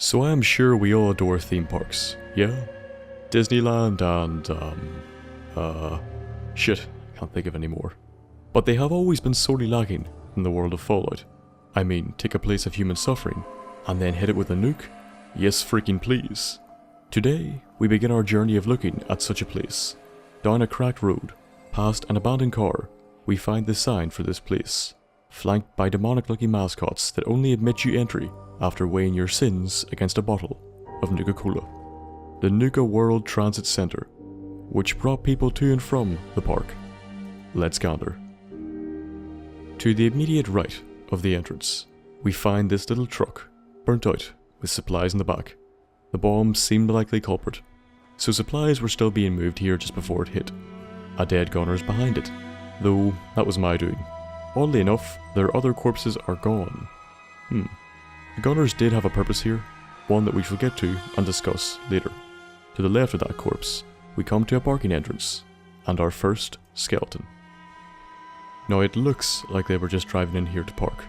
So I am sure we all adore theme parks, yeah? Disneyland and, shit, can't think of any more. But they have always been sorely lacking in the world of Fallout. I mean, take a place of human suffering, and then hit it with a nuke? Yes freaking please. Today, we begin our journey of looking at such a place. Down a cracked road, past an abandoned car, we find the sign for this place, flanked by demonic-looking mascots that only admit you entry after weighing your sins against a bottle of Nuka-Cola. The Nuka World Transit Center, which brought people to and from the park. Let's gander. To the immediate right of the entrance, we find this little truck, burnt out, with supplies in the back. The bomb seemed the likely culprit, so supplies were still being moved here just before it hit. A dead gunner is behind it, though that was my doing. Oddly enough, their other corpses are gone. The gunners did have a purpose here, one that we shall get to and discuss later. To the left of that corpse, we come to a parking entrance, and our first skeleton. Now it looks like they were just driving in here to park.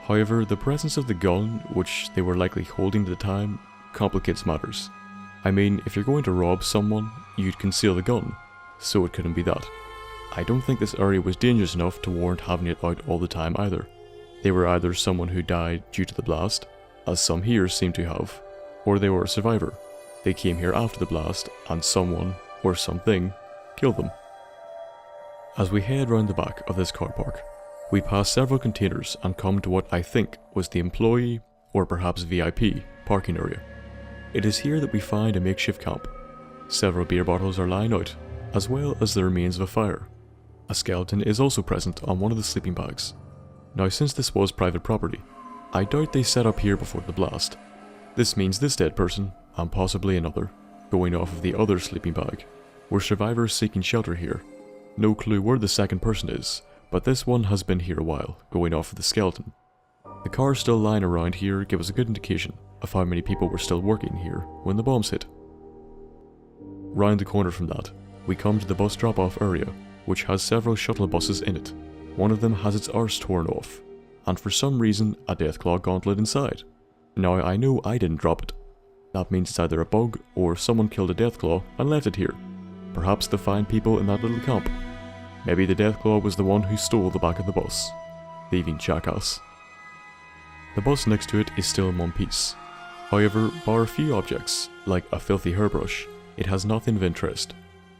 However, the presence of the gun, which they were likely holding at the time, complicates matters. I mean, if you're going to rob someone, you'd conceal the gun, so it couldn't be that. I don't think this area was dangerous enough to warrant having it out all the time either. They were either someone who died due to the blast, as some here seem to have, or they were a survivor. They came here after the blast, and someone, or something, killed them. As we head round the back of this car park, we pass several containers and come to what I think was the employee, or perhaps VIP, parking area. It is here that we find a makeshift camp. Several beer bottles are lying out, as well as the remains of a fire. A skeleton is also present on one of the sleeping bags. Now, since this was private property, I doubt they set up here before the blast. This means this dead person, and possibly another, going off of the other sleeping bag, were survivors seeking shelter here. No clue where the second person is, but this one has been here a while, going off of the skeleton. The cars still lying around here give us a good indication of how many people were still working here when the bombs hit. Round the corner from that, we come to the bus drop-off area, which has several shuttle buses in it. One of them has its arse torn off, and for some reason a Deathclaw gauntlet inside. Now I know I didn't drop it. That means it's either a bug or someone killed a Deathclaw and left it here. Perhaps the fine people in that little camp. Maybe the Deathclaw was the one who stole the back of the bus. Thieving jackass. The bus next to it is still in one piece. However, bar a few objects, like a filthy hairbrush, it has nothing of interest.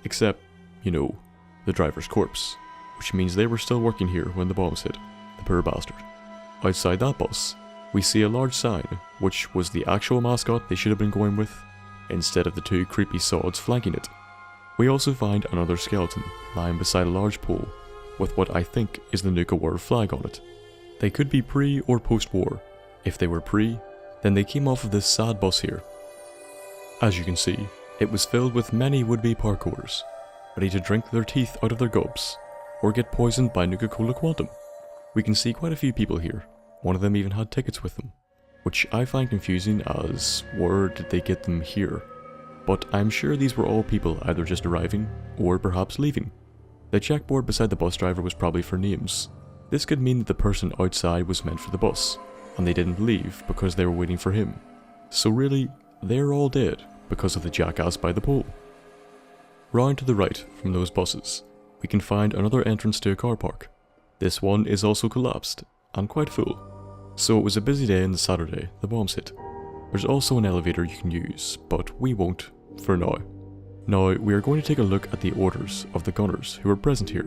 Except, you know, the driver's corpse. Which means they were still working here when the bombs hit. The poor bastard. Outside that bus, we see a large sign, which was the actual mascot they should have been going with, instead of the two creepy sods flanking it. We also find another skeleton lying beside a large pole, with what I think is the Nuka World flag on it. They could be pre or post-war. If they were pre, then they came off of this sad bus here. As you can see, it was filled with many would-be parkourers, ready to drink their teeth out of their gobs, or get poisoned by Nuka-Cola Quantum. We can see quite a few people here. One of them even had tickets with them, which I find confusing as where did they get them here? But I'm sure these were all people either just arriving, or perhaps leaving. The checkboard beside the bus driver was probably for names. This could mean that the person outside was meant for the bus, and they didn't leave because they were waiting for him. So really, they're all dead because of the jackass by the pole. Round to the right from those buses, we can find another entrance to a car park. This one is also collapsed, and quite full. So it was a busy day on the Saturday the bombs hit. There's also an elevator you can use, but we won't, for now. Now, we are going to take a look at the orders of the gunners who were present here.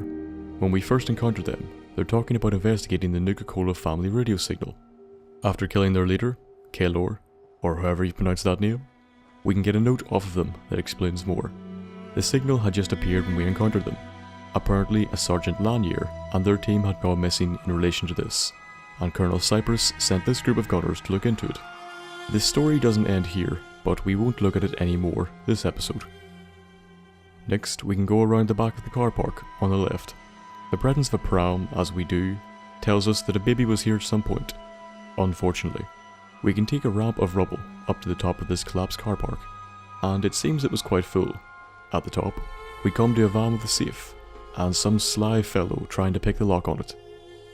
When we first encountered them, they're talking about investigating the Nuka-Cola family radio signal. After killing their leader, Kaylor, or however you pronounce that name, we can get a note off of them that explains more. The signal had just appeared when we encountered them. Apparently, a Sergeant Lanier and their team had gone missing in relation to this, and Colonel Cypress sent this group of gunners to look into it. This story doesn't end here, but we won't look at it anymore this episode. Next, we can go around the back of the car park on the left. The presence of a pram, as we do, tells us that a baby was here at some point. Unfortunately, we can take a ramp of rubble up to the top of this collapsed car park, and it seems it was quite full. At the top, we come to a van with a safe, and some sly fellow trying to pick the lock on it.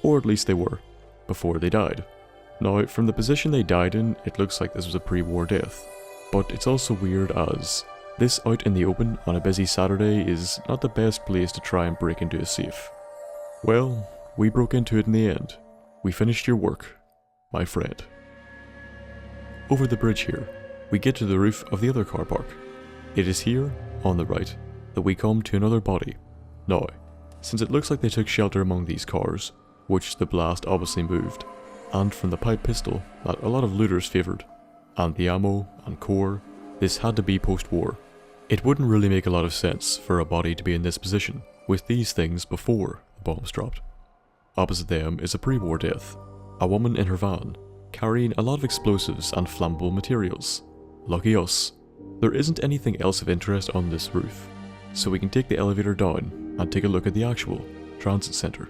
Or at least they were, before they died. Now, from the position they died in, it looks like this was a pre-war death. But it's also weird as this out in the open on a busy Saturday is not the best place to try and break into a safe. Well, we broke into it in the end. We finished your work, my friend. Over the bridge here, we get to the roof of the other car park. It is here, on the right, that we come to another body. Now, since it looks like they took shelter among these cars, which the blast obviously moved, and from the pipe pistol that a lot of looters favoured, and the ammo and core, this had to be post-war. It wouldn't really make a lot of sense for a body to be in this position with these things before the bombs dropped. Opposite them is a pre-war death, a woman in her van, carrying a lot of explosives and flammable materials. Lucky us, there isn't anything else of interest on this roof, so we can take the elevator down and take a look at the actual transit centre.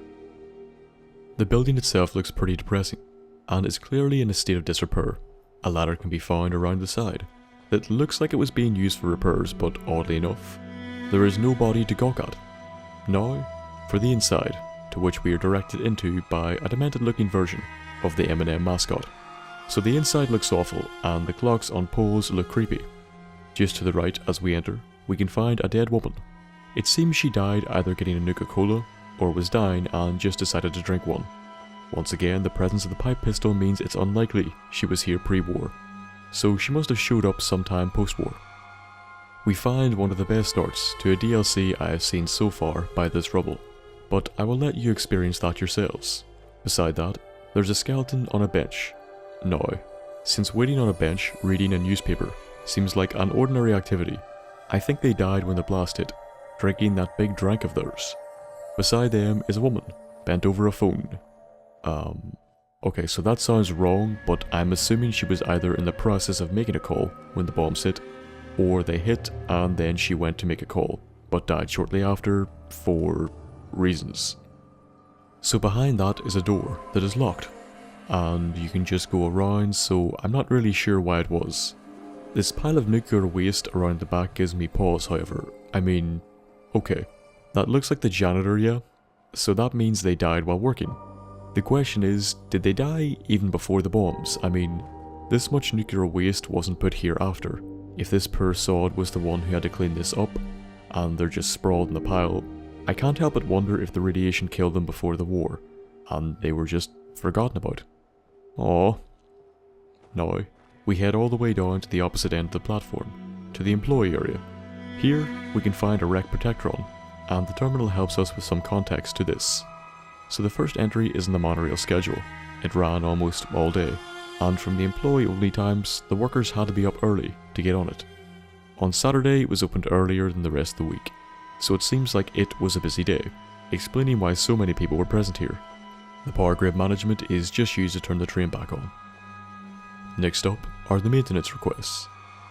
The building itself looks pretty depressing, and is clearly in a state of disrepair. A ladder can be found around the side that looks like it was being used for repairs, but oddly enough, there is no body to gawk at. Now, for the inside, to which we are directed into by a demented looking version of the M&M mascot. So the inside looks awful, and the clocks on poles look creepy. Just to the right as we enter, we can find a dead woman. It seems she died either getting a Nuka Cola, or was dying and just decided to drink one. Once again, the presence of the pipe pistol means it's unlikely she was here pre-war, so she must have showed up sometime post-war. We find one of the best starts to a DLC I have seen so far by this rubble, but I will let you experience that yourselves. Beside that, there's a skeleton on a bench. Now, since waiting on a bench reading a newspaper seems like an ordinary activity, I think they died when the blast hit, drinking that big drink of theirs. Beside them is a woman, bent over a phone. Okay, so that sounds wrong, but I'm assuming she was either in the process of making a call when the bombs hit, or they hit and then she went to make a call, but died shortly after for reasons. So behind that is a door that is locked, and you can just go around, so I'm not really sure why it was. This pile of nuclear waste around the back gives me pause, however. I mean, okay, that looks like the janitor, yeah? So that means they died while working. The question is, did they die even before the bombs? I mean, this much nuclear waste wasn't put here after. If this poor sod was the one who had to clean this up, and they're just sprawled in the pile, I can't help but wonder if the radiation killed them before the war, and they were just forgotten about. Aww. Now, we head all the way down to the opposite end of the platform, to the employee area. Here, we can find a wrecked Protectron, and the terminal helps us with some context to this. So the first entry is in the monorail schedule. It ran almost all day, and from the employee-only times, the workers had to be up early to get on it. On Saturday, it was opened earlier than the rest of the week, so it seems like it was a busy day, explaining why so many people were present here. The power grid management is just used to turn the train back on. Next up are the maintenance requests,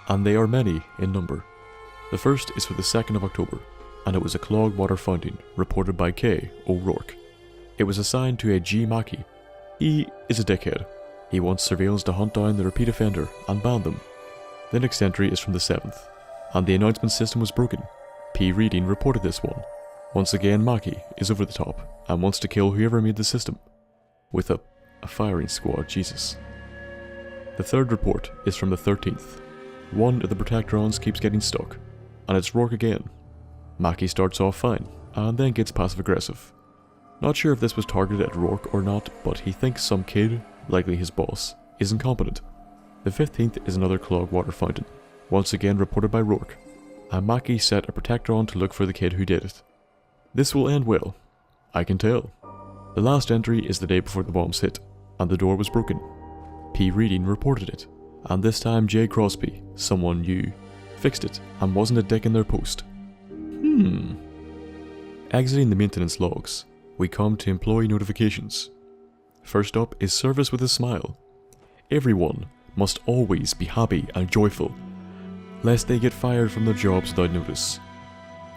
and they are many in number. The first is for the 2nd of October, and it was a clogged water fountain reported by K. O'Rourke. It was assigned to a G. Mackey. He is a dickhead. He wants surveillance to hunt down the repeat offender and ban them. The next entry is from the 7th, and the announcement system was broken. P. Reading reported this one. Once again, Mackey is over the top and wants to kill whoever made the system. With a firing squad, Jesus. The third report is from the 13th. One of the Protectrons keeps getting stuck, and it's Rourke again. Mackey starts off fine, and then gets passive-aggressive. Not sure if this was targeted at Rourke or not, but he thinks some kid, likely his boss, is incompetent. The 15th is another clogged water fountain, once again reported by Rourke, and Mackey set a Protectron to look for the kid who did it. This will end well, I can tell. The last entry is the day before the bombs hit, and the door was broken. P. Reading reported it, and this time J. Crosby, someone new, fixed it and wasn't a dick in their post. Exiting the maintenance logs, we come to employee notifications. First up is service with a smile. Everyone must always be happy and joyful, lest they get fired from their jobs without notice.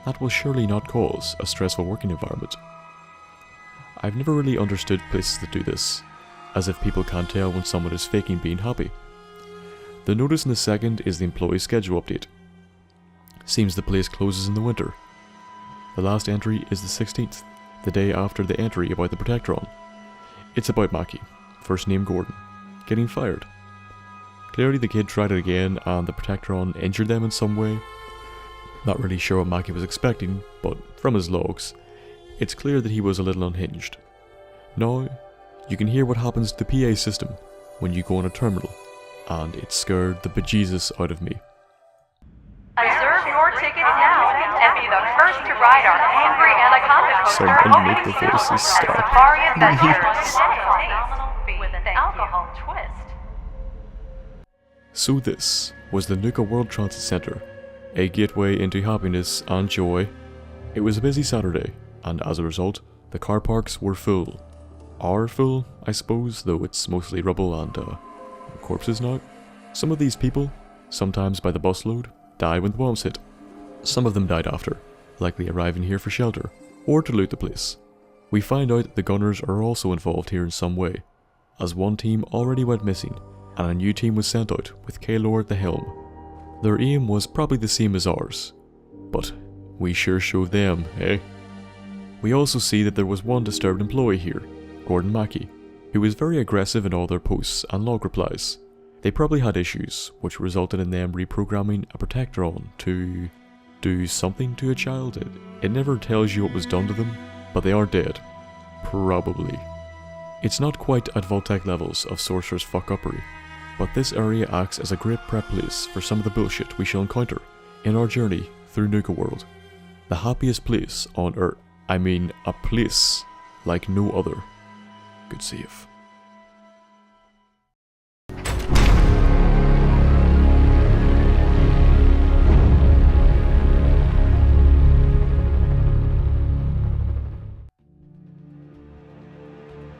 That will surely not cause a stressful working environment. I've never really understood places that do this, as if people can't tell when someone is faking being happy. The notice in the second is the employee schedule update. Seems the place closes in the winter. The last entry is the 16th, the day after the entry about the Protectron. It's about Mackey, first name Gordon. getting fired. Clearly the kid tried it again and the Protectron injured them in some way. Not really sure what Mackie was expecting, but from his logs, it's clear that he was a little unhinged. Now, you can hear what happens to the PA system when you go on a terminal, and it scared the bejesus out of me. Reserve your tickets now and be the first to ride our angry anaconda coaster. Someone make the voices stop. Atharia with an alcohol twist. So this was the Nuka World Transit Center, a gateway into happiness and joy. It was a busy Saturday, and as a result, the car parks were full. Are full, I suppose, though it's mostly rubble and corpses now. Some of these people, sometimes by the busload, die when the bombs hit. Some of them died after, likely arriving here for shelter, or to loot the place. We find out that the gunners are also involved here in some way, as one team already went missing, and a new team was sent out with Kaylor at the helm. Their aim was probably the same as ours, but we sure showed them, eh? We also see that there was one disturbed employee here, Gordon Mackey, who was very aggressive in all their posts and log replies. They probably had issues, which resulted in them reprogramming a Protectron to do something to a child. It never tells you what was done to them, but they are dead. Probably. It's not quite at Voltec levels of Sorcerer's fuck-uppery, but this area acts as a great prep place for some of the bullshit we shall encounter in our journey through Nuka World. The happiest place on Earth. I mean, a place like no other. Good save.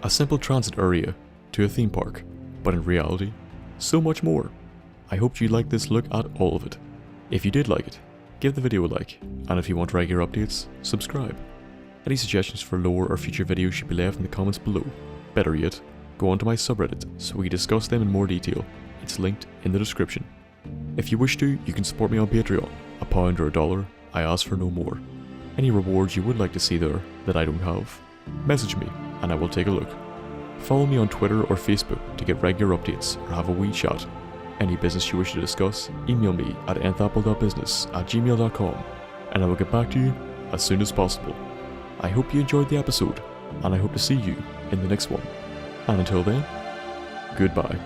A simple transit area to a theme park, but in reality, so much more. I hope you liked this look at all of it. If you did like it, give the video a like, and if you want regular updates, subscribe. Any suggestions for lore or future videos should be left in the comments below. Better yet, go onto my subreddit so we discuss them in more detail. It's linked in the description. If you wish to, you can support me on Patreon, £1 or $1, I ask for no more. Any rewards you would like to see there that I don't have, message me and I will take a look. Follow me on Twitter or Facebook to get regular updates or have a wee chat. Any business you wish to discuss, email me at thenthapple.business@gmail.com and I will get back to you as soon as possible. I hope you enjoyed the episode, and I hope to see you in the next one. And until then, goodbye.